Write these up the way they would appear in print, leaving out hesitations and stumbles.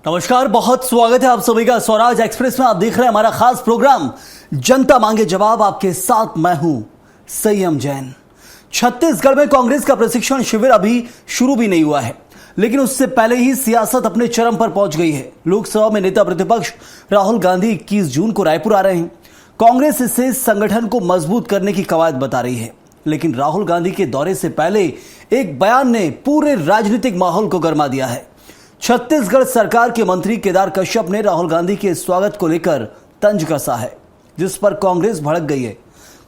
नमस्कार, बहुत स्वागत है आप सभी का स्वराज एक्सप्रेस में। आप देख रहे हैं हमारा खास प्रोग्राम जनता मांगे जवाब। आपके साथ मैं हूं संयम जैन। छत्तीसगढ़ में कांग्रेस का प्रशिक्षण शिविर अभी शुरू भी नहीं हुआ है, लेकिन उससे पहले ही सियासत अपने चरम पर पहुंच गई है। लोकसभा में नेता प्रतिपक्ष राहुल गांधी 21 जून को रायपुर आ रहे हैं। कांग्रेस इसे संगठन को मजबूत करने की कवायद बता रही है, लेकिन राहुल गांधी के दौरे से पहले एक बयान ने पूरे राजनीतिक माहौल को गर्मा दिया है। छत्तीसगढ़ सरकार के मंत्री केदार कश्यप ने राहुल गांधी के स्वागत को लेकर तंज कसा है, जिस पर कांग्रेस भड़क गई है।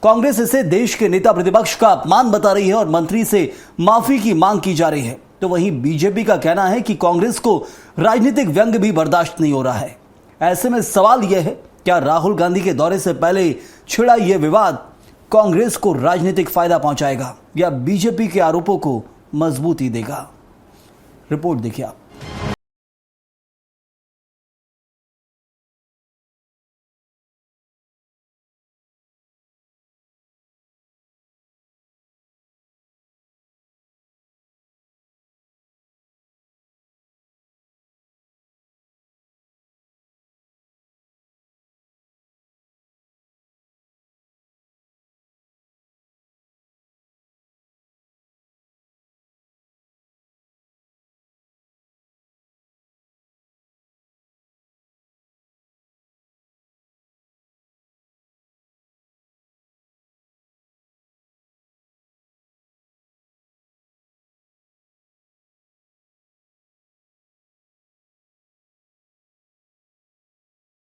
कांग्रेस इसे देश के नेता प्रतिपक्ष का अपमान बता रही है और मंत्री से माफी की मांग की जा रही है। तो वहीं बीजेपी का कहना है कि कांग्रेस को राजनीतिक व्यंग्य भी बर्दाश्त नहीं हो रहा है। ऐसे में सवाल यह है, क्या राहुल गांधी के दौरे से पहले छिड़ा यह विवाद कांग्रेस को राजनीतिक फायदा पहुंचाएगा या बीजेपी के आरोपों को मजबूती देगा? रिपोर्ट देखिए आप।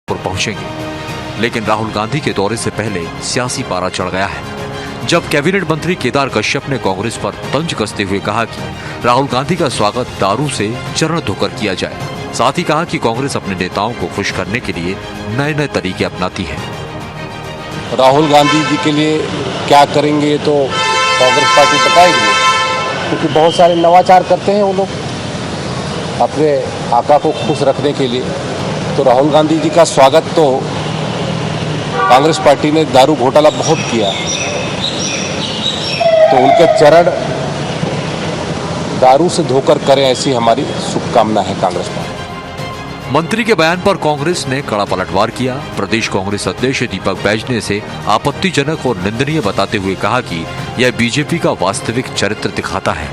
पहुंचेंगे, लेकिन राहुल गांधी के दौरे से पहले सियासी पारा चढ़ गया है। जब कैबिनेट मंत्री केदार कश्यप ने कांग्रेस पर तंज कसते हुए कहा कि राहुल गांधी का स्वागत दारू से चरण धोकर किया जाए, साथ ही कहा कि कांग्रेस अपने नेताओं को खुश करने के लिए नए नए तरीके अपनाती है। राहुल गांधी जी के लिए क्या करेंगे ये तो कांग्रेस पार्टी बताएगी, क्योंकि बहुत सारे नवाचार करते हैं वो लोग अपने आका को खुश रखने के लिए। तो राहुल गांधी जी का स्वागत तो कांग्रेस पार्टी ने दारू घोटाला बहुत किया, तो उनके चरण दारू से धोकर करें, ऐसी हमारी शुभकामना है कांग्रेस पार्टी। मंत्री के बयान पर कांग्रेस ने कड़ा पलटवार किया। प्रदेश कांग्रेस अध्यक्ष दीपक बैज ने इसे आपत्तिजनक और निंदनीय बताते हुए कहा कि यह बीजेपी का वास्तविक चरित्र दिखाता है।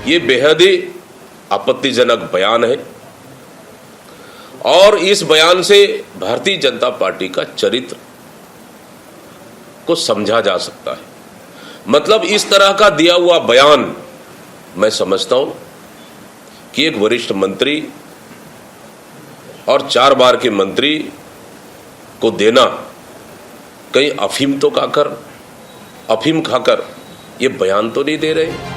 ये बेहद ही आपत्तिजनक बयान है और इस बयान से भारतीय जनता पार्टी का चरित्र को समझा जा सकता है। मतलब इस तरह का दिया हुआ बयान मैं समझता हूं कि एक वरिष्ठ मंत्री और 4 बार के मंत्री को देना, कहीं अफीम खाकर ये बयान तो नहीं दे रहे।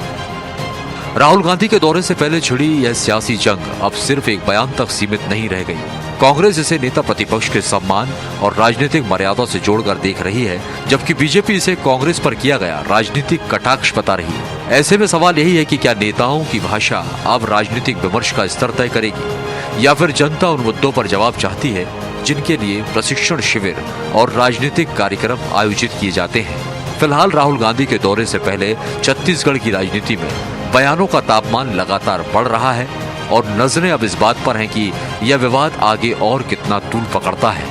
राहुल गांधी के दौरे से पहले छिड़ी यह सियासी जंग अब सिर्फ एक बयान तक सीमित नहीं रह गई। कांग्रेस इसे नेता प्रतिपक्ष के सम्मान और राजनीतिक मर्यादा से जोड़कर देख रही है, जबकि बीजेपी इसे कांग्रेस पर किया गया राजनीतिक कटाक्ष बता रही है। ऐसे में सवाल यही है कि क्या नेताओं की भाषा अब राजनीतिक विमर्श का स्तर तय करेगी या फिर जनता उन मुद्दों पर जवाब चाहती है जिनके लिए प्रशिक्षण शिविर और राजनीतिक कार्यक्रम आयोजित किए जाते हैं। फिलहाल राहुल गांधी के दौरे से पहले छत्तीसगढ़ की राजनीति में बयानों का तापमान लगातार बढ़ रहा है और नजरें अब इस बात पर हैं कि यह विवाद आगे और कितना तूल पकड़ता है।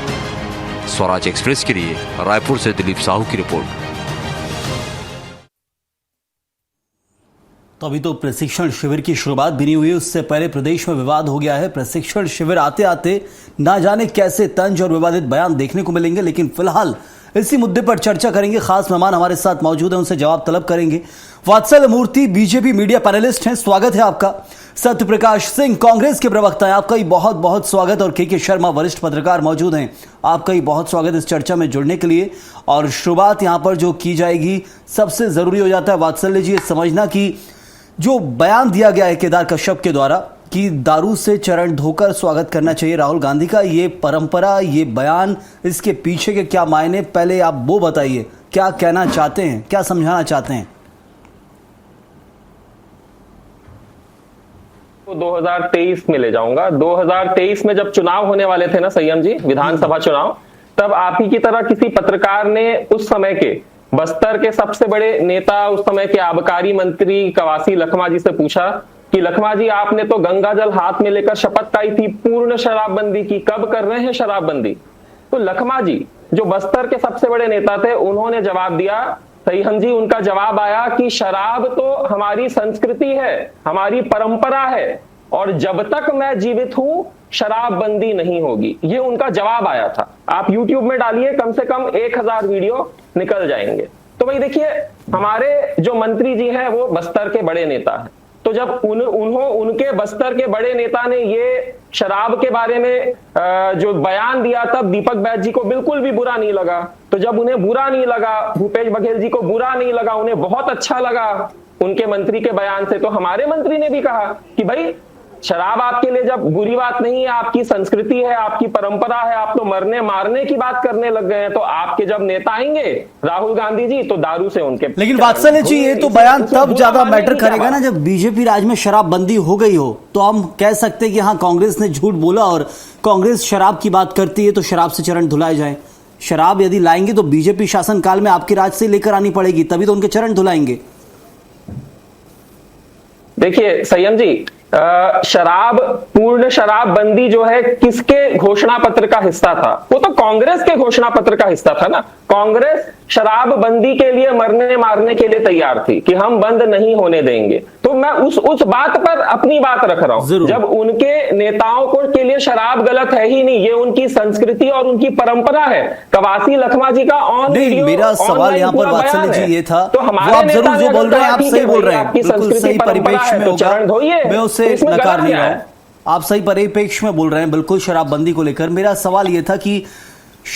स्वराज एक्सप्रेस के लिए रायपुर से दिलीप साहू की रिपोर्ट। तो अभी तो प्रशिक्षण शिविर की शुरुआत भी नहीं हुई, उससे पहले प्रदेश में विवाद हो गया है। प्रशिक्षण शिविर आते आते ना जाने कैसे तंज और विवादित बयान देखने को मिलेंगे, लेकिन फिलहाल इसी मुद्दे पर चर्चा करेंगे। खास मेहमान हमारे साथ मौजूद हैं, उनसे जवाब तलब करेंगे। वात्सल मूर्ति बीजेपी मीडिया पैनलिस्ट हैं, स्वागत है आपका। सत्यप्रकाश सिंह कांग्रेस के प्रवक्ता हैं, आपका ही बहुत बहुत स्वागत। और के शर्मा वरिष्ठ पत्रकार मौजूद हैं, आपका ही बहुत स्वागत इस चर्चा में जुड़ने के लिए। और शुरुआत यहां पर जो की जाएगी, सबसे जरूरी हो जाता है वात्सल्य जी ये समझना कि जो बयान दिया गया है केदार कश्यप के द्वारा कि दारू से चरण धोकर स्वागत करना चाहिए राहुल गांधी का, ये परंपरा, ये बयान, इसके पीछे के क्या मायने, पहले आप वो बताइए, क्या कहना चाहते हैं, क्या समझाना चाहते हैं? 2023 में ले जाऊंगा। 2023 में जब चुनाव होने वाले थे ना संयम जी, विधानसभा चुनाव, तब आप ही की तरह किसी पत्रकार ने उस समय के बस्तर के सबसे बड़े नेता, उस समय के आबकारी मंत्री कवासी लखमा जी से पूछा कि लखमा जी आपने तो गंगा जल हाथ में लेकर शपथ खाई थी पूर्ण शराबबंदी की, कब कर रहे हैं शराबबंदी? तो लखमा जी जो बस्तर के सबसे बड़े नेता थे, उन्होंने जवाब दिया, सईहम जी उनका जवाब आया कि शराब तो हमारी संस्कृति है, हमारी परंपरा है, और जब तक मैं जीवित हूं शराबबंदी नहीं होगी। ये उनका जवाब आया था। आप YouTube में डालिए, कम से कम 1000 वीडियो निकल जाएंगे। तो भाई देखिए, हमारे जो मंत्री जी हैं वो बस्तर के बड़े नेता हैं, तो जब उनके बस्तर के बड़े नेता ने ये शराब के बारे में जो बयान दिया, तब दीपक बैज जी को बिल्कुल भी बुरा नहीं लगा। तो जब उन्हें बुरा नहीं लगा, भूपेश बघेल जी को बुरा नहीं लगा, उन्हें बहुत अच्छा लगा उनके मंत्री के बयान से, तो हमारे मंत्री ने भी कहा कि भाई शराब आपके लिए जब बुरी बात नहीं है, आपकी संस्कृति है, आपकी परंपरा है, आप तो मरने मारने की बात करने लग गए हैं, तो आपके जब नेता आएंगे राहुल गांधी जी तो दारू से उनके। लेकिन वात्सल्य जी, ये तो बयान तब ज्यादा मैटर करेगा ना जब बीजेपी राज में शराबबंदी हो गई हो, तो हम कह सकते हैं कि हाँ कांग्रेस ने झूठ बोला और कांग्रेस शराब की बात करती है तो शराब से चरण धुलाए जाए। शराब यदि लाएंगे तो बीजेपी शासन काल में आपके राज से लेकर आनी पड़ेगी, तभी तो उनके चरण धुलाएंगे। देखिए संयम जी, शराब पूर्ण शराबबंदी जो है किसके घोषणा पत्र का हिस्सा था? वो तो कांग्रेस के घोषणा पत्र का हिस्सा था ना। कांग्रेस शराबबंदी के लिए मरने मारने के लिए तैयार थी कि हम बंद नहीं होने देंगे। तो मैं उस बात पर अपनी बात रख रहा हूं। जब उनके नेताओं को के लिए शराब गलत है ही नहीं, ये उनकी संस्कृति और उनकी परंपरा है। कवासी लखमा जी का ऑन वीडियो, मेरा सवाल यहाँ पर वात्सल्य जी ये था, तो हमारे नेता जो बोल रहे हैं आप सही बोल रहे हैं, बिल्कुल सही परिप्रेक्ष्य में होगा, मैं उससे नकार नहीं रहा हूं, आप सही परिप्रेक्ष्य में बोल रहे हैं बिल्कुल शराबबंदी को लेकर। मेरा सवाल ये था कि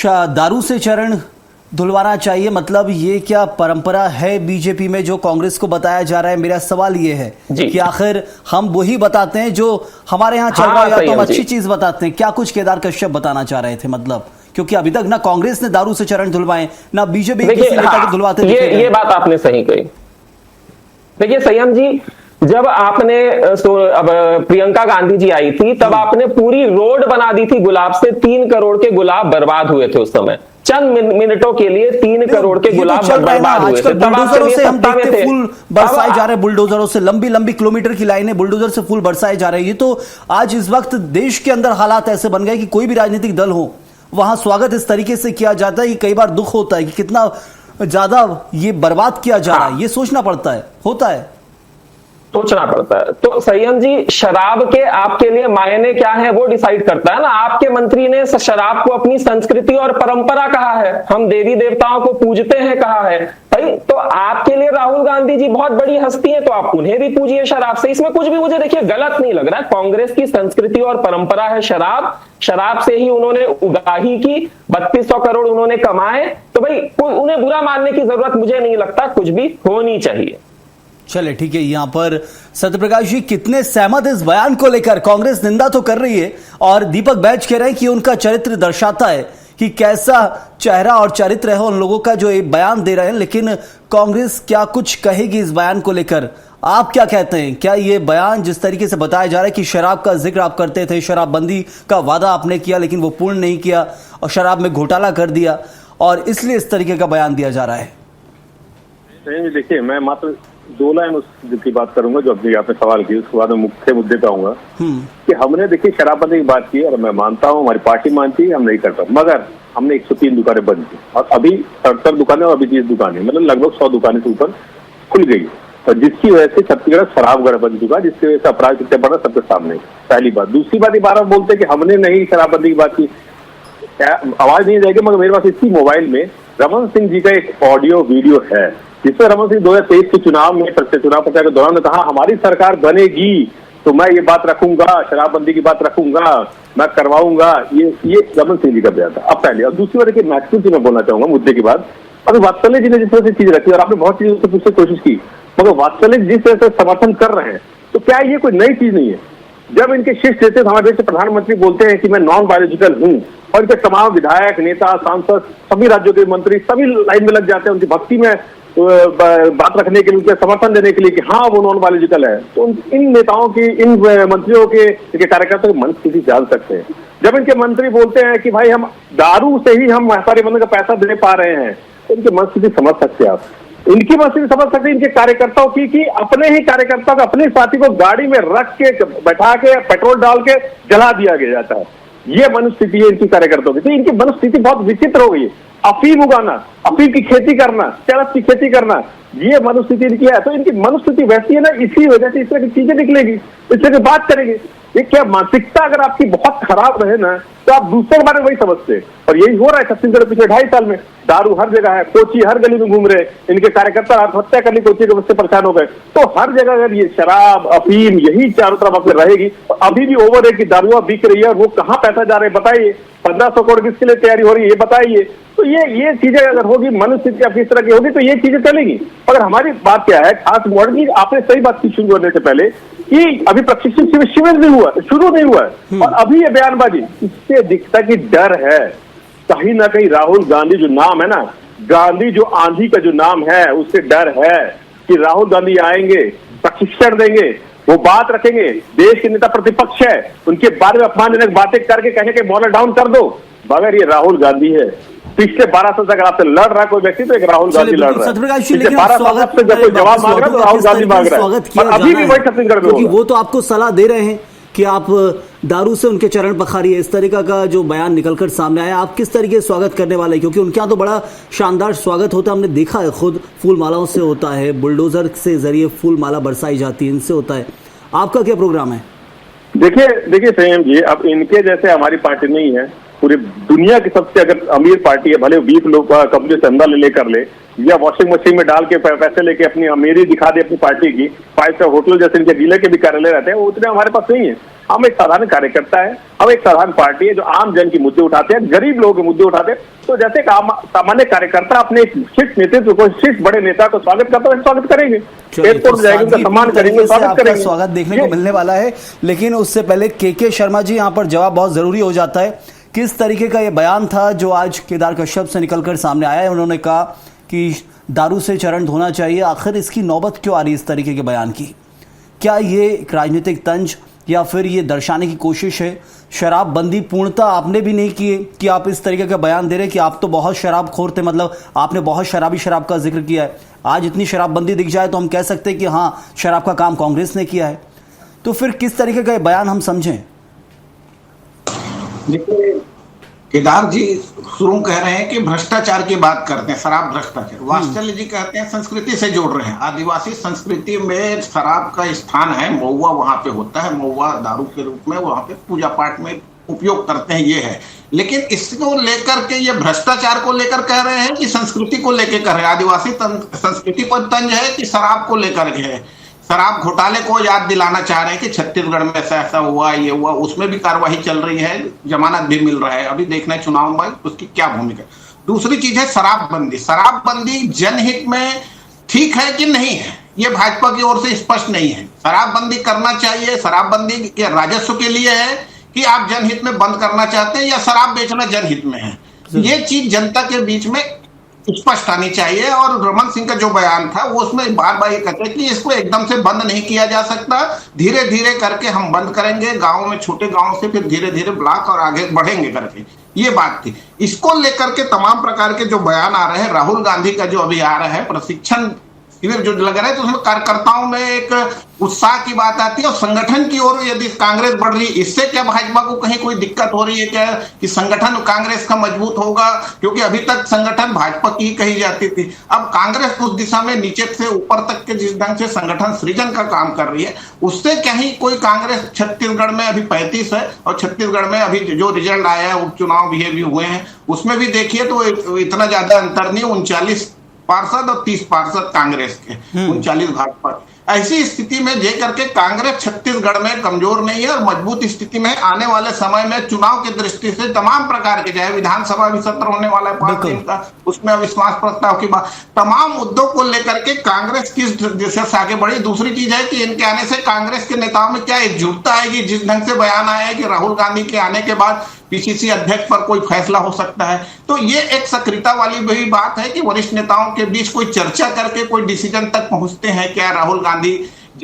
दारू से चरण धुलवाना चाहिए, मतलब ये क्या परंपरा है बीजेपी में जो कांग्रेस को बताया जा रहा है? मेरा सवाल ये है कि आखिर हम वही बताते हैं जो हमारे यहाँ चल रहा है, या तो हम अच्छी चीज बताते हैं? क्या कुछ केदार कश्यप बताना चाह रहे थे मतलब? क्योंकि अभी तक ना कांग्रेस ने दारू से चरण धुलवाए, ना बीजेपी किसी नेता को धुलवाते। ये बात आपने सही कही। देखिए संयम जी, जब आपने अब प्रियंका गांधी जी आई थी, तब आपने पूरी रोड बना दी थी गुलाब से। 3 करोड़ के गुलाब बर्बाद हुए थे उस समय, चंद मिनटों के लिए 3 करोड़ के गुलाब बर्बाद हुए थे। बुलडोजरों से हम देखते फूल बरसाए जा रहे हैं, बुलडोजरों से लंबी लंबी किलोमीटर की लाइनें बुलडोजर से फूल बरसाए जा रहे हैं। ये तो आज इस वक्त देश के अंदर हालात ऐसे बन गए कि कोई भी राजनीतिक दल हो, वहां स्वागत इस तरीके से किया जाता है कि कई बार दुख होता है कि कितना ज्यादा ये बर्बाद किया जा रहा है। ये सोचना पड़ता है, होता है, सोचना पड़ता है। तो संयम जी, शराब के आपके लिए मायने क्या है वो डिसाइड करता है ना। आपके मंत्री ने शराब को अपनी संस्कृति और परंपरा कहा है, हम देवी देवताओं को पूजते हैं कहा है भाई। तो आपके लिए राहुल गांधी जी बहुत बड़ी हस्ती है, तो आप उन्हें भी पूजिए शराब से। इसमें कुछ भी मुझे देखिए गलत नहीं लग रहा है। कांग्रेस की संस्कृति और परंपरा है शराब, शराब से ही उन्होंने उगाही की, 3200 करोड़ उन्होंने कमाए, तो भाई उन्हें बुरा मानने की जरूरत मुझे नहीं लगता कुछ भी होनी चाहिए। चले ठीक है, यहां पर सत्यप्रकाश जी कितने सहमत इस बयान को लेकर? कांग्रेस निंदा तो कर रही है और दीपक बैज कह रहे हैं कि उनका चरित्र दर्शाता है कि कैसा चेहरा और चरित्र है उन लोगों का जो ये बयान दे रहे हैं, लेकिन कांग्रेस क्या कुछ कहेगी इस बयान को लेकर? आप क्या कहते हैं? क्या ये बयान जिस तरीके से बताया जा रहा है कि शराब का जिक्र आप करते थे, शराबबंदी का वादा आपने किया लेकिन वो पूर्ण नहीं किया और शराब में घोटाला कर दिया और इसलिए इस तरीके का बयान दिया जा रहा है? देखिए, मैं मात्र 2 लाइन उस की बात करूंगा जो अभी आपने सवाल की, उसके बाद मैं मुख्य मुद्दे पे आऊंगा कि हमने देखिए शराबबंदी की बात की और मैं मानता हूं, हमारी पार्टी मानती है हम नहीं करता, मगर हमने 103 दुकानें बंद की और अभी 77 दुकानें और अभी 30 दुकानें, मतलब लगभग 100 दुकानें से ऊपर खुल गई, और जिसकी वजह से छत्तीसगढ़ शराबगढ़ बन चुका, जिसकी वजह से अपराध कितने बढ़ा सबके सामने। पहली बात। दूसरी बात, 12 बोलते कि हमने नहीं शराबबंदी की बात की, आवाज नहीं जाएगी, मगर मेरे पास इसी मोबाइल में रमन सिंह जी का एक ऑडियो वीडियो है जिसमें रमन सिंह 2023 के चुनाव में चुनाव प्रचार के दौरान कहा हमारी सरकार बनेगी तो मैं ये बात रखूंगा, शराबबंदी की बात रखूंगा, मैं करवाऊंगा। ये रमन सिंह जी का बयान था। अब पहले, और दूसरी बात की महत्वपूर्ण चीज मैं बोलना चाहूंगा मुद्दे के बाद। अभी वात्सल्य जी ने जिस तरह से चीज रखी और आपने बहुत चीजों से पूछने की कोशिश की, मगर वात्सल्य जिस तरह से समर्थन कर रहे हैं तो क्या ये कोई नई चीज नहीं है? जब इनके शिष्य रहते हमारे देश के प्रधानमंत्री बोलते हैं कि मैं नॉन बायोलॉजिकल हूं, और इनके तमाम विधायक, नेता, सांसद, सभी राज्यों के मंत्री सभी लाइन में लग जाते हैं उनकी भक्ति में बात रखने के लिए, उनके समर्थन देने के लिए कि हाँ वो नॉन बायोलॉजिकल है। तो इन नेताओं की, इन मंत्रियों के, इनके कार्यकर्ताओं की मन स्थिति जान सकते हैं। जब इनके मंत्री बोलते हैं कि भाई हम दारू से ही हम हमारे बंद का पैसा दे पा रहे हैं, तो इनके मन स्थिति समझ सकते हैं आप। इनकी मनस्थिति समझ सकते हैं इनके कार्यकर्ताओं की, कि अपने ही कार्यकर्ता को, अपने साथी को गाड़ी में रख के बैठा के पेट्रोल डाल के जला दिया गया जाता है। ये मनस्थिति है इनकी कार्यकर्ताओं की। तो इनकी मनस्थिति बहुत विचित्र हो गई है। अफीम उगाना, अफीम की खेती करना, चरस की खेती करना, ये मनस्थिति इनकी है। तो इनकी मनस्थिति वैसी है ना, इसी वजह से इस तरह की चीजें निकलेगी, इस तरह की बात करेंगे। ये क्या मानसिकता अगर आपकी बहुत खराब रहे ना, तो आप दूसरे के बारे में वही समझते हैं। और यही हो रहा है छत्तीसगढ़ पिछले 2.5 साल में। दारू हर जगह है, कोची हर गली में घूम रहे, इनके कार्यकर्ता आत्महत्या करने कोची के बच्चे परेशान हो गए। तो हर जगह अगर ये शराब, अफीम यही चारों तरफ अपने रहेगी, तो अभी भी ओवर है कि दारुआ बिक रही है, और वो कहाँ पैसा जा रहे हैं बताइए। 1500 करोड़ किसके लिए तैयारी हो रही है ये बताइए। तो ये चीजें अगर होगी, मनस्थिति आपकी इस तरह की होगी, तो ये चीजें चलेगी। मगर हमारी बात क्या है, खास मॉडल की आपने सही बात की शुरू करने से पहले, कि अभी प्रशिक्षण शिविर नहीं हुआ, शुरू नहीं हुआ है, और अभी ये बयानबाजी, इससे दिखता कि डर है कहीं ना कहीं। राहुल गांधी जो नाम है ना, गांधी जो आंधी का जो नाम है, उससे डर है कि राहुल गांधी आएंगे, प्रशिक्षण देंगे, वो बात रखेंगे, देश के नेता प्रतिपक्ष है, उनके बारे में अपमानजनक बातें करके कहेंगे कि मॉडल डाउन कर दो, मगर ये राहुल गांधी है। पिछले 12 साल तक आपसे लड़ रहा कोई व्यक्ति, तो एक राहुल गांधी लड़ रहा है। पिछले 12 साल से जब कोई जवाब मांग रहा है, तो राहुल गांधी मांग रहा है, और अभी भी वही छत्तीसगढ़ में होगा। वो तो आपको सलाह दे रहे हैं कि आप दारू से उनके चरण पखारिए। इस तरीका का जो बयान निकलकर सामने आया, आप किस तरीके से स्वागत करने वाले हैं? क्योंकि उनके यहाँ तो बड़ा शानदार स्वागत होता है, हमने देखा है खुद। फूल मालाओं से होता है, बुलडोजर से जरिए फूल माला बरसाई जाती है, इनसे होता है। आपका क्या प्रोग्राम है? देखिए संयम जी, अब इनके जैसे हमारी पार्टी नहीं है। पूरी दुनिया की सबसे अगर अमीर पार्टी है, भले 20 लोग कंपनी से चंदा लेकर ले, या वॉशिंग मशीन में डाल के पैसे लेके अपनी अमीरी दिखा दे अपनी पार्टी की, 5 स्टार होटल जैसे इनके जिले के भी कार्यालय रहते हैं, वो उतने हमारे पास नहीं है। हम एक साधारण कार्यकर्ता है, हम एक साधारण पार्टी है जो आम जन के मुद्दे उठाते हैं, गरीब लोगों के मुद्दे उठाते हैं। तो जैसे एक सामान्य कार्यकर्ता अपने शीर्ष नेतृत्व को, शीर्ष बड़े नेता को स्वागत करता है, स्वागत करेंगे, एयरपोर्ट जाएंगे, उनका सम्मान करेंगे, स्वागत करेंगे। स्वागत देखने को मिलने वाला है, लेकिन उससे पहले के शर्मा जी, यहाँ पर जवाब बहुत जरूरी हो जाता है। किस तरीके का ये बयान था जो आज केदार कश्यप से निकलकर सामने आया है? उन्होंने कहा कि दारू से चरण धोना चाहिए। आखिर इसकी नौबत क्यों आ रही इस तरीके के बयान की? क्या ये एक राजनीतिक तंज, या फिर ये दर्शाने की कोशिश है? शराबबंदी पूर्णतः आपने भी नहीं की कि आप इस तरीके का बयान दे रहे कि आप तो बहुत शराबखोर थे, मतलब आपने बहुत शराब का जिक्र किया है। आज इतनी शराबबंदी दिख जाए तो हम कह सकते हैं कि हाँ, शराब का काम कांग्रेस ने किया है। तो फिर किस तरीके का ये बयान हम समझें? देखिए, केदार जी शुरू कह रहे हैं कि भ्रष्टाचार की बात करते हैं, शराब भ्रष्टाचार। वात्सल्य जी कहते हैं संस्कृति से जोड़ रहे हैं। आदिवासी संस्कृति में शराब का स्थान है, महुआ वहां पे होता है, महुआ दारू के रूप में वहां पे पूजा पाठ में उपयोग करते हैं, ये है। लेकिन इसको लेकर के ये भ्रष्टाचार को लेकर कह रहे हैं कि संस्कृति को लेकर कर रहे हैं। आदिवासी संस्कृति पर तंज है कि शराब को लेकर के है। शराब घोटाले को याद दिलाना चाह रहे हैं कि छत्तीसगढ़ में ऐसा हुआ, ये हुआ, उसमें भी कार्रवाई चल रही है, जमानत भी मिल रहा है। अभी देखना है चुनाव में उसकी क्या भूमिका। दूसरी चीज है शराबबंदी। शराबबंदी जनहित में ठीक है कि नहीं है, ये भाजपा की ओर से स्पष्ट नहीं है। शराबबंदी करना चाहिए, शराबबंदी के राजस्व के लिए है कि आप जनहित में बंद करना चाहते हैं, या शराब बेचना जनहित में है, ये चीज जनता के बीच में स्पष्ट आनी चाहिए। और रमन सिंह का जो बयान था वो उसमें बार बार ये कहते हैं कि इसको एकदम से बंद नहीं किया जा सकता, धीरे धीरे करके हम बंद करेंगे, गांव में, छोटे गांव से फिर धीरे धीरे ब्लॉक और आगे बढ़ेंगे करके, ये बात थी। इसको लेकर के तमाम प्रकार के जो बयान आ रहे हैं, राहुल गांधी का जो अभी आ रहा है प्रशिक्षण शिविर जो लग रहा है, तो उसमें कार्यकर्ताओं में एक उत्साह की बात आती है। और संगठन की ओर यदि कांग्रेस बढ़ रही है, इससे क्या भाजपा को कहीं कोई दिक्कत हो रही है क्या कि संगठन कांग्रेस का मजबूत होगा? क्योंकि अभी तक संगठन भाजपा की ही कही जाती थी, अब कांग्रेस उस दिशा में नीचे से ऊपर तक के जिस ढंग से संगठन सृजन का काम कर रही है, उससे कहीं कोई कांग्रेस छत्तीसगढ़ में अभी 35 है, और छत्तीसगढ़ में अभी जो रिजल्ट आया है, उपचुनाव भी हुए हैं, उसमें भी देखिए तो इतना ज्यादा अंतर नहीं, 39 पार्षद और 30 पार्षद कांग्रेस के, 39 भाजपा। ऐसी स्थिति में जे करके कांग्रेस छत्तीसगढ़ में कमजोर नहीं है और मजबूत स्थिति में आने वाले समय में चुनाव की दृष्टि से तमाम प्रकार के, चाहे विधानसभा भी सत्र होने वाला है 5 दिन का, उसमें अविश्वास प्रस्ताव की बात, तमाम मुद्दों को लेकर के कांग्रेस किस दिशा से आगे बढ़ी। दूसरी चीज है कि इनके आने से कांग्रेस के नेताओं में क्या एकजुटता आएगी। जिस ढंग से बयान आया है कि राहुल गांधी के आने के बाद पीसीसी अध्यक्ष पर कोई फैसला हो सकता है, तो ये एक सक्रियता वाली भी बात है कि वरिष्ठ नेताओं के बीच कोई चर्चा करके कोई डिसीजन तक पहुंचते हैं क्या? राहुल गांधी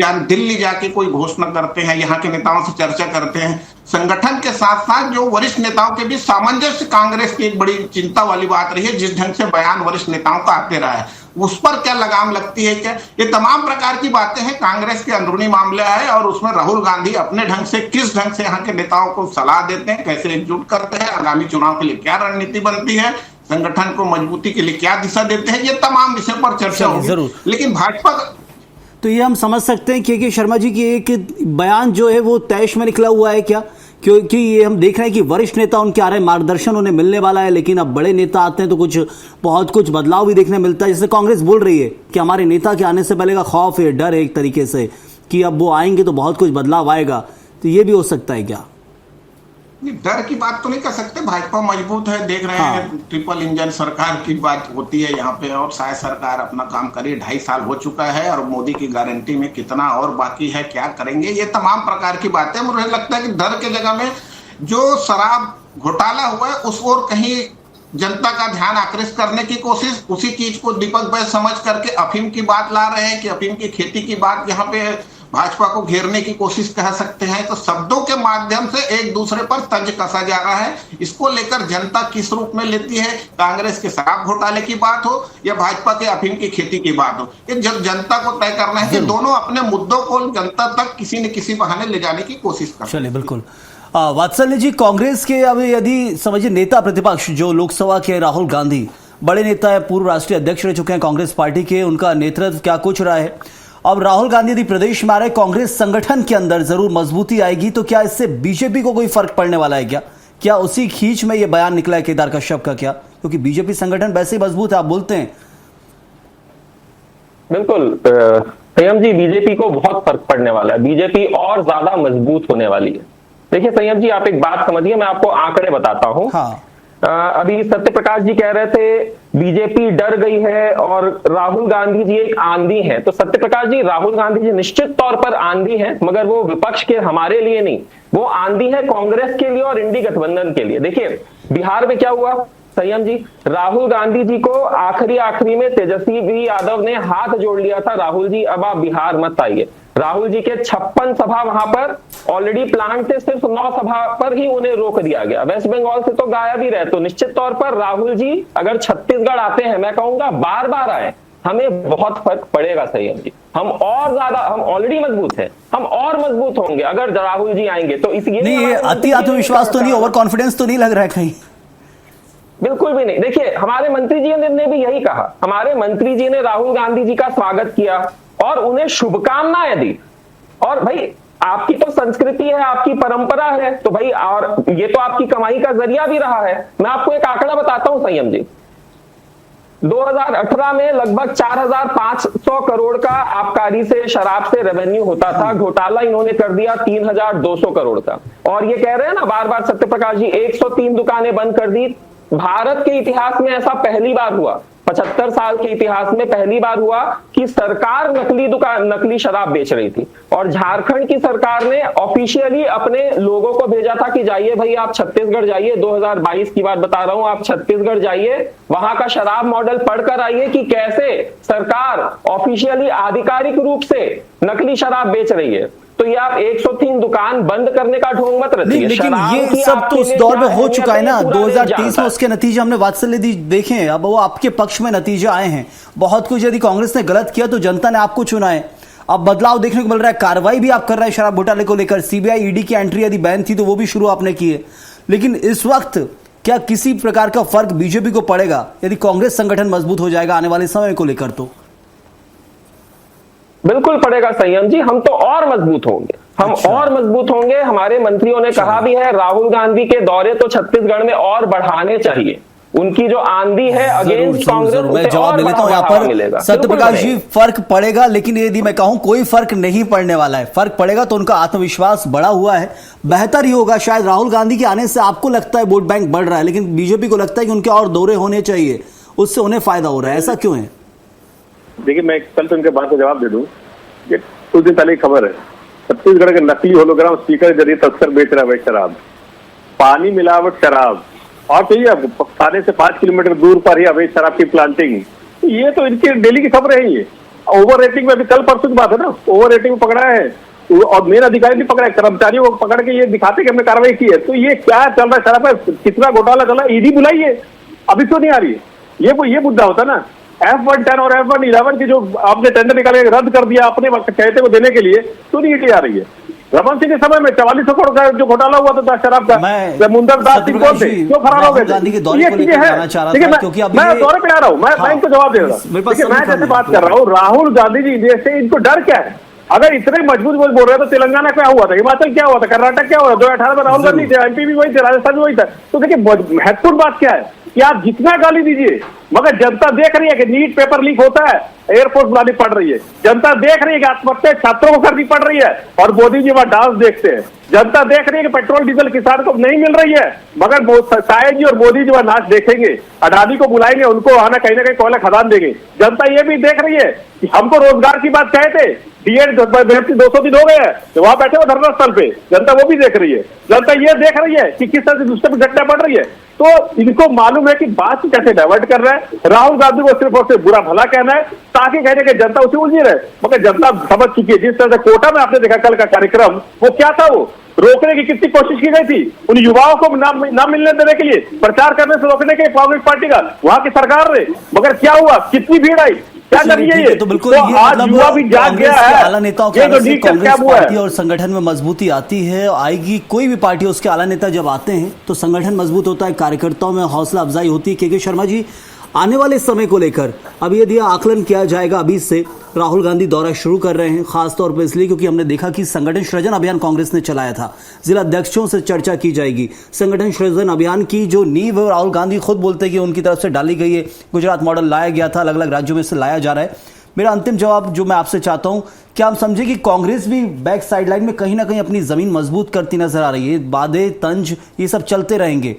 दिल्ली जाके कोई घोषणा करते हैं, यहाँ के नेताओं से चर्चा करते हैं। संगठन के साथ साथ जो वरिष्ठ नेताओं के बीच सामंजस्य कांग्रेस की एक बड़ी चिंता वाली बात रही है, जिस ढंग से बयान वरिष्ठ नेताओं का आते रहा है, उस पर क्या लगाम लगती है क्या, ये तमाम प्रकार की बातें हैं। कांग्रेस के अंदरूनी मामले है और उसमें राहुल गांधी अपने ढंग से किस ढंग से यहाँ के नेताओं को सलाह देते हैं, कैसे एकजुट करते हैं, आगामी चुनाव के लिए क्या रणनीति बनती है, संगठन को मजबूती के लिए क्या दिशा देते हैं, ये तमाम विषय पर चर्चा होगी। लेकिन भाजपा तो ये हम समझ सकते हैं कि शर्मा जी की एक बयान जो है वो तैश में निकला हुआ है क्या, क्योंकि ये हम देख रहे हैं कि वरिष्ठ नेता उनके आ रहे हैं, मार्गदर्शन उन्हें मिलने वाला है, लेकिन अब बड़े नेता आते हैं तो बहुत कुछ बदलाव भी देखने मिलता है। जैसे कांग्रेस बोल रही है कि हमारे नेता के आने से पहले का खौफ है, डर है एक तरीके से कि अब वो आएंगे तो बहुत कुछ बदलाव आएगा, तो ये भी हो सकता है क्या? डर की बात तो नहीं कर सकते, भाजपा मजबूत है, देख रहे हैं ट्रिपल इंजन सरकार की बात होती है यहाँ पे, और शायद सरकार अपना काम करे, 2.5 साल हो चुका है और मोदी की गारंटी में कितना और बाकी है, क्या करेंगे, ये तमाम प्रकार की बातें। मुझे लगता है कि डर के जगह में जो शराब घोटाला हुआ है उस ओर कहीं जनता का ध्यान आकृष्ट करने की कोशिश, उसी चीज को दीपक भाई समझ करके अफीम की बात ला रहे हैं कि अफीम की खेती की बात यहाँ पे भाजपा को घेरने की कोशिश कह सकते हैं। तो शब्दों के माध्यम से एक दूसरे पर तंज कसा जा रहा है। इसको लेकर जनता किस रूप में लेती है, कांग्रेस के शराब घोटाले की बात हो या भाजपा के अफीम की खेती की बात हो, ये जब जनता को तय करना है कि दोनों अपने मुद्दों को जनता तक किसी न किसी बहाने ले जाने की कोशिश कर। चलिए, बिल्कुल। वात्सल्य जी, कांग्रेस के अब यदि समझिए नेता प्रतिपक्ष जो लोकसभा के राहुल गांधी बड़े नेता है, पूर्व राष्ट्रीय अध्यक्ष रह चुके हैं कांग्रेस पार्टी के, उनका नेतृत्व क्या कुछ रहा है, अब राहुल गांधी यदि प्रदेश में आ रहे, कांग्रेस संगठन के अंदर जरूर मजबूती आएगी, तो क्या इससे बीजेपी को कोई फर्क पड़ने वाला है क्या? क्या उसी खींच में यह बयान निकला है केदार कश्यप का क्या? क्योंकि बीजेपी संगठन वैसे ही मजबूत है, आप बोलते हैं। बिल्कुल संयम जी, बीजेपी को बहुत फर्क पड़ने वाला है, बीजेपी और ज्यादा मजबूत होने वाली है। देखिए संयम जी, आप एक बात समझिए, मैं आपको आंकड़े बताता हूं। हाँ। अभी सत्य प्रकाश जी कह रहे थे बीजेपी डर गई है और राहुल गांधी जी एक आंधी है, तो सत्य प्रकाश जी, राहुल गांधी जी निश्चित तौर पर आंधी है, मगर वो विपक्ष के हमारे लिए नहीं, वो आंधी है कांग्रेस के लिए और इंडी गठबंधन के लिए। देखिए बिहार में क्या हुआ संयम जी, राहुल गांधी जी को आखिरी में तेजस्वी यादव ने हाथ जोड़ लिया था, राहुल जी अब आप बिहार मत आइए। राहुल जी के 56 सभा वहां पर ऑलरेडी प्लान थे, सिर्फ 9 सभा पर ही उन्हें रोक दिया गया। वेस्ट बंगाल से तो गायब ही रहे। तो निश्चित तौर पर राहुल जी अगर छत्तीसगढ़ आते हैं, मैं कहूंगा बार बार आए, हमें बहुत फर्क पड़ेगा संयम जी। हम और ज्यादा, हम ऑलरेडी मजबूत हैं, हम और मजबूत होंगे अगर राहुल जी आएंगे। तो इसलिए नहीं, अति आत्मविश्वास तो नहीं, ओवर कॉन्फिडेंस तो नहीं लग रहा है कहीं? बिल्कुल भी नहीं। देखिए हमारे मंत्री जी ने भी यही कहा, हमारे मंत्री जी ने राहुल गांधी जी का स्वागत किया और उन्हें शुभकामनाएं दी। और भाई आपकी तो संस्कृति है, आपकी परंपरा है, तो भाई और ये तो आपकी कमाई का जरिया भी रहा है। मैं आपको एक आंकड़ा बताता हूं संयम जी, 2018 में लगभग 4500 करोड़ का आबकारी से, शराब से रेवेन्यू होता था, घोटाला इन्होंने कर दिया 3200 करोड़ का। और ये कह रहे हैं ना बार बार सत्य प्रकाश जी, 103 दुकानें बंद कर दी। भारत के इतिहास में ऐसा पहली बार हुआ, 75 साल के इतिहास में पहली बार हुआ कि सरकार नकली शराब बेच रही थी। और झारखंड की सरकार ने ऑफिशियली अपने लोगों को भेजा था कि जाइए भाई आप छत्तीसगढ़ जाइए, 2022 की बात बता रहा हूं, आप छत्तीसगढ़ जाइए, वहां का शराब मॉडल पढ़कर आइए कि कैसे सरकार ऑफिशियली आधिकारिक रूप से नकली शराब बेच रही है। तो ये आप 103 दुकान बंद करने का ढोंग मत रचिए। लेकिन ये सब तो उस दौर में हो चुका है ना, 2023 में उसके नतीजे हमने वात्सल्य देखे हैं, अब वो आपके पक्ष में नतीजे आए हैं। बहुत कुछ यदि कांग्रेस ने गलत किया तो जनता ने आपको चुना है, अब बदलाव देखने को मिल रहा है, कार्रवाई भी आप कर रहे हैं शराब घोटाले को लेकर, सीबीआई ईडी की एंट्री यदि बैन थी तो वो भी शुरू आपने की है। लेकिन इस वक्त क्या किसी प्रकार का फर्क बीजेपी को पड़ेगा यदि कांग्रेस संगठन मजबूत हो जाएगा आने वाले समय को लेकर? तो बिल्कुल पड़ेगा संयम जी, हम तो और मजबूत होंगे, हम और मजबूत होंगे। हमारे मंत्रियों ने कहा भी है राहुल गांधी के दौरे तो छत्तीसगढ़ में और बढ़ाने चाहिए, उनकी जो आंधी है अगेंस्ट कांग्रेस, मैं जवाब दे लेता हूं यहाँ पर सत्य प्रकाश जी। फर्क पड़ेगा, लेकिन यदि मैं कहूं कोई फर्क नहीं पड़ने वाला है, फर्क पड़ेगा तो उनका आत्मविश्वास बढ़ा हुआ है, बेहतर ही होगा। शायद राहुल गांधी के आने से आपको लगता है वोट बैंक बढ़ रहा है, लेकिन बीजेपी को लगता है कि उनके और दौरे होने चाहिए, उससे उन्हें फायदा हो रहा है, ऐसा क्यों है? देखिए मैं कल तो उनके बात का जवाब दे दूं, ये कुछ दिन पहले खबर है, छत्तीसगढ़ के नकली होलोग्राम स्पीकर के जरिए तस्कर बेच रहा है शराब, पानी मिलावट शराब, और तो ये थाने से 5 किलोमीटर दूर पर ही अवैध शराब की प्लांटिंग, ये तो इनकी डेली की खबर है। ये ओवर रेटिंग में अभी कल परसों की बात है ना, ओवर रेटिंग में पकड़ा है और मेन अधिकारी नहीं पकड़ा है, कर्मचारियों को पकड़ के ये दिखाते कि हमने कार्रवाई की है। तो ये क्या चल रहा है शराब है, कितना घोटाला चल रहा है, ईडी बुलाइए, अभी क्यों नहीं आ रही है, ये मुद्दा होता ना। F110 और F111 की जो आपने टेंडर निकाले रद्द कर दिया अपने कहते को देने के लिए, तो नहीं ईडी आ रही है। रमन सिंह के समय में 4400 करोड़ का जो घोटाला हुआ था शराब का, मुंदर दास सिंह कौन थे, क्यों फरार हो गए? ये चीजें हैं। देखिए मैं दौरे पे आ रहा हूँ, मैं इनको जवाब दे रहा हूँ। देखिए मैं जैसे बात कर रहा हूँ, राहुल गांधी जी जैसे इनको डर क्या है? अगर इतने मजबूत बोल रहे हैं तो तेलंगाना क्या हुआ था, हिमाचल क्या हुआ था, कर्नाटक क्या हुआ था, 2018 में राहुल गांधी थे, एमपी भी वही थे, राजस्थान भी वही था। तो देखिए महत्वपूर्ण बात क्या है कि आप जितना गाली दीजिए, मगर जनता देख रही है कि नीट पेपर लीक होता है, एयरफोर्स बुलानी पड़ रही है। जनता देख रही है कि आत्महत्या छात्रों को करनी पड़ रही है और मोदी जी वहां डांस देखते हैं। जनता देख रही है कि पेट्रोल डीजल किसान को नहीं मिल रही है, मगर शायद जी और मोदी जी वहां नाच देखेंगे, अडानी को बुलाएंगे, उनको आना कहीं ना कहीं कोयला खदान देंगे। जनता ये भी देख रही है कि हमको रोजगार की बात कहे थे, डीएड 200 दिन हो गए हैं, तो वहां बैठे हो धरना स्थल पे, जनता वो भी देख रही है। जनता ये देख रही है कि किस तरह से दूसरे पर घटना बढ़ रही है। तो इनको मालूम है कि बात कैसे डाइवर्ट कर रहा है। राहुल गांधी को सिर्फ और सिर्फ बुरा भला कहना है ताकि कहने के जनता उसे उलझी रहे, मगर जनता समझ चुकी है। जिस तरह से कोटा में आपने देखा कल का कार्यक्रम, वो क्या था, वो रोकने की कितनी कोशिश की गई थी, उन युवाओं को ना मिलने देने के लिए, प्रचार करने से रोकने के कांग्रेस पार्टी का, वहां की सरकार ने, मगर क्या हुआ, कितनी भीड़ आई, क्या करिए ये? तो बिल्कुल तो आज युवा भी जाग गया है। आला नेताओं के कांग्रेस पार्टी और संगठन में मजबूती आती है, आएगी। कोई भी पार्टी उसके आला नेता जब आते हैं तो संगठन मजबूत होता है, कार्यकर्ताओं में हौसला अफजाई होती है। के शर्मा जी, आने वाले समय को लेकर अब यदि आकलन किया जाएगा, अभी से राहुल गांधी दौरा शुरू कर रहे हैं, खासतौर पर इसलिए क्योंकि हमने देखा कि संगठन सृजन अभियान कांग्रेस ने चलाया था। जिला अध्यक्षों से चर्चा की जाएगी। संगठन सृजन अभियान की जो नींव है, राहुल गांधी खुद बोलते हैं कि उनकी तरफ से डाली गई है। गुजरात मॉडल लाया गया था, अलग अलग राज्यों में से लाया जा रहा है। मेरा अंतिम जवाब जो मैं आपसे चाहता हूं, क्या हम समझे कि कांग्रेस भी बैक साइडलाइन में कहीं ना कहीं अपनी जमीन मजबूत करती नजर आ रही है? वादे तंज ये सब चलते रहेंगे,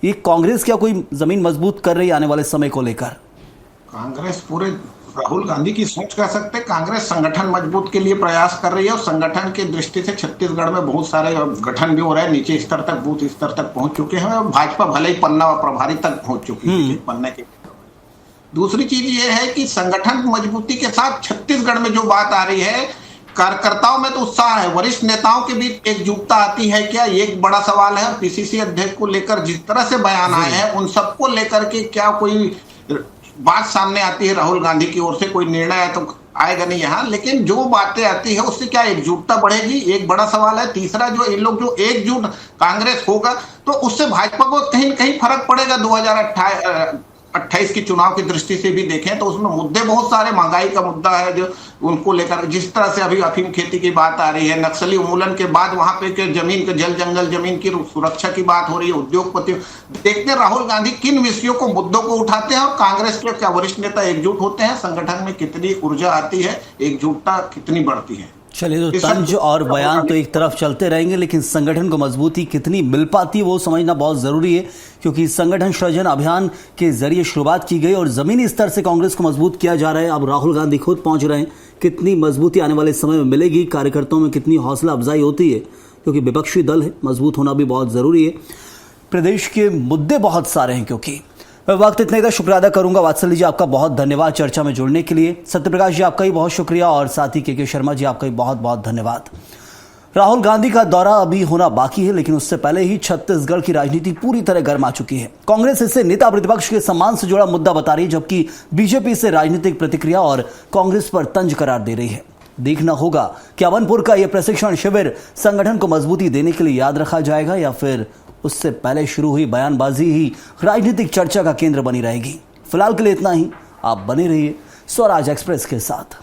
ये कांग्रेस क्या कोई जमीन मजबूत कर रही है आने वाले समय को लेकर? कांग्रेस पूरे राहुल गांधी की सोच कह सकते हैं। कांग्रेस संगठन मजबूत के लिए प्रयास कर रही है और संगठन की दृष्टि से छत्तीसगढ़ में बहुत सारे गठन भी हो रहे हैं, नीचे स्तर तक, बूथ स्तर तक पहुंच चुके हैं। भाजपा भले ही पन्ना प्रभारी तक पहुंच चुकी है, पन्ने के। दूसरी चीज ये है कि संगठन मजबूती के साथ छत्तीसगढ़ में जो बात आ रही है, कार्यकर्ताओं में तो उत्साह है, वरिष्ठ नेताओं के बीच एकजुटता आती है क्या, ये एक बड़ा सवाल है। पीसीसी अध्यक्ष को लेकर जिस तरह से बयान आए हैं, उन सबको लेकर के क्या कोई बात सामने आती है राहुल गांधी की ओर से? कोई निर्णय तो आएगा नहीं यहाँ, लेकिन जो बातें आती है उससे क्या एकजुटता बढ़ेगी, एक बड़ा सवाल है। तीसरा, जो इन लोग जो एकजुट कांग्रेस होगा तो उससे भाजपा को कहीं न कहीं फर्क पड़ेगा। 2028 की चुनाव की दृष्टि से भी देखें तो उसमें मुद्दे बहुत सारे, महंगाई का मुद्दा है जो उनको लेकर, जिस तरह से अभी अफीम खेती की बात आ रही है, नक्सली उन्मूलन के बाद वहां पे के जमीन के जल जंगल जमीन की सुरक्षा की बात हो रही है, उद्योगपति। देखते हैं राहुल गांधी किन विषयों को, मुद्दों को उठाते हैं और कांग्रेस के क्या वरिष्ठ नेता एकजुट होते हैं, संगठन में कितनी ऊर्जा आती है, एकजुटता कितनी बढ़ती है। चलिए, तो तंज और बयान तो एक तरफ चलते रहेंगे, लेकिन संगठन को मजबूती कितनी मिल पाती है वो समझना बहुत जरूरी है, क्योंकि संगठन सृजन अभियान के जरिए शुरुआत की गई और जमीनी स्तर से कांग्रेस को मजबूत किया जा रहा है। अब राहुल गांधी खुद पहुंच रहे हैं, कितनी मजबूती आने वाले समय में मिलेगी, कार्यकर्ताओं में कितनी हौसला अफजाई होती है, क्योंकि विपक्षी दल है, मजबूत होना भी बहुत जरूरी है। प्रदेश के मुद्दे बहुत सारे हैं, क्योंकि मैं वक्त इतने का शुक्रिया अदा करूंगा। वात्सल्य जी, आपका बहुत धन्यवाद चर्चा में जुड़ने के लिए। सत्यप्रकाश जी, आपका ही बहुत शुक्रिया, और साथ ही के शर्मा जी, आपका ही बहुत बहुत धन्यवाद। राहुल गांधी का दौरा अभी होना बाकी है, लेकिन उससे पहले ही छत्तीसगढ़ की राजनीति पूरी तरह गर्मा चुकी है। कांग्रेस इसे नेता प्रतिपक्ष के सम्मान से जुड़ा मुद्दा बता रही है, जबकि बीजेपी इसे राजनीतिक प्रतिक्रिया और कांग्रेस पर तंज करार दे रही है। देखना होगा कि अवनपुर का यह प्रशिक्षण शिविर संगठन को मजबूती देने के लिए याद रखा जाएगा या फिर उससे पहले शुरू हुई बयानबाजी ही राजनीतिक चर्चा का केंद्र बनी रहेगी। फिलहाल के लिए इतना ही। आप बने रहिए स्वराज एक्सप्रेस के साथ।